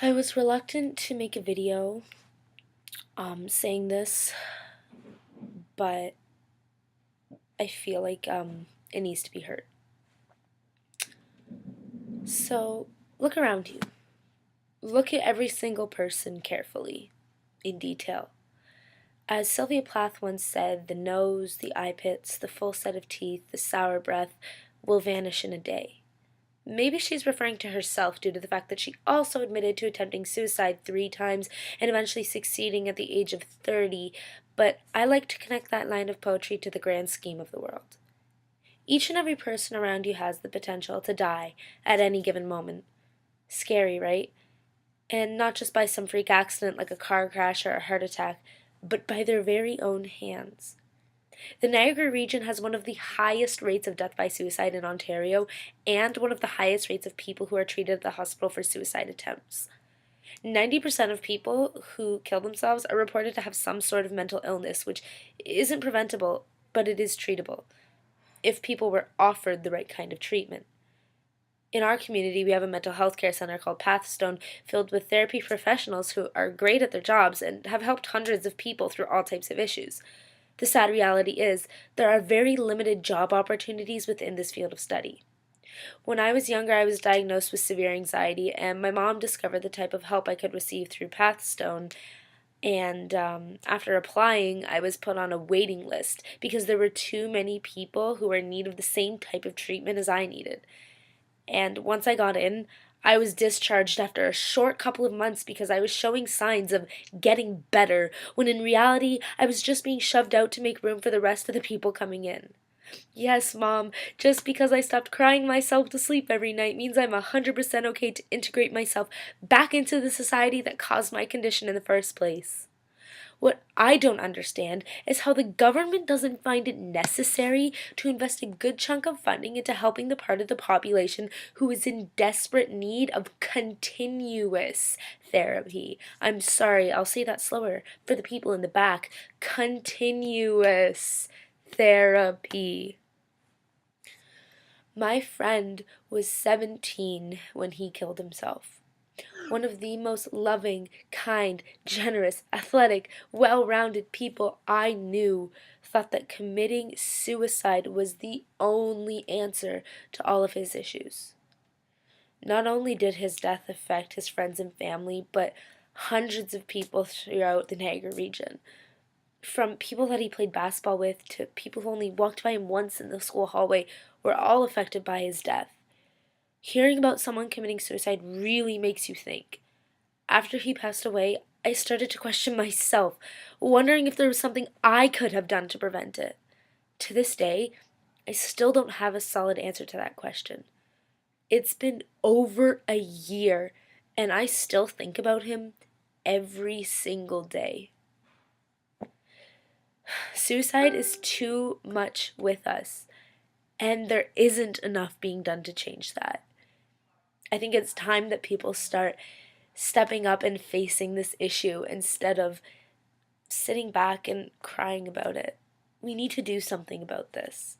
I was reluctant to make a video saying this, but I feel like it needs to be heard. So look around you. Look at every single person carefully, in detail. As Sylvia Plath once said, the nose, the eye pits, the full set of teeth, the sour breath will vanish in a day. Maybe she's referring to herself due to the fact that she also admitted to attempting suicide 3 times and eventually succeeding at the age of 30, but I like to connect that line of poetry to the grand scheme of the world. Each and every person around you has the potential to die at any given moment. Scary, right? And not just by some freak accident like a car crash or a heart attack, but by their very own hands. The Niagara Region has one of the highest rates of death by suicide in Ontario and one of the highest rates of people who are treated at the hospital for suicide attempts. 90% of people who kill themselves are reported to have some sort of mental illness, which isn't preventable, but it is treatable, if people were offered the right kind of treatment. In our community, we have a mental health care center called Pathstone, filled with therapy professionals who are great at their jobs and have helped hundreds of people through all types of issues. The sad reality is, there are very limited job opportunities within this field of study. When I was younger, I was diagnosed with severe anxiety, and my mom discovered the type of help I could receive through Pathstone. And after applying, I was put on a waiting list because there were too many people who were in need of the same type of treatment as I needed. And once I got in, I was discharged after a short couple of months because I was showing signs of getting better, when in reality, I was just being shoved out to make room for the rest of the people coming in. Yes, Mom, just because I stopped crying myself to sleep every night means I'm 100% okay to integrate myself back into the society that caused my condition in the first place. What I don't understand is how the government doesn't find it necessary to invest a good chunk of funding into helping the part of the population who is in desperate need of continuous therapy. I'm sorry, I'll say that slower for the people in the back. Continuous therapy. My friend was 17 when he killed himself. One of the most loving, kind, generous, athletic, well-rounded people I knew thought that committing suicide was the only answer to all of his issues. Not only did his death affect his friends and family, but hundreds of people throughout the Niagara region. From people that he played basketball with to people who only walked by him once in the school hallway were all affected by his death. Hearing about someone committing suicide really makes you think. After he passed away, I started to question myself, wondering if there was something I could have done to prevent it. To this day, I still don't have a solid answer to that question. It's been over a year, and I still think about him every single day. Suicide is too much with us, and there isn't enough being done to change that. I think it's time that people start stepping up and facing this issue instead of sitting back and crying about it. We need to do something about this.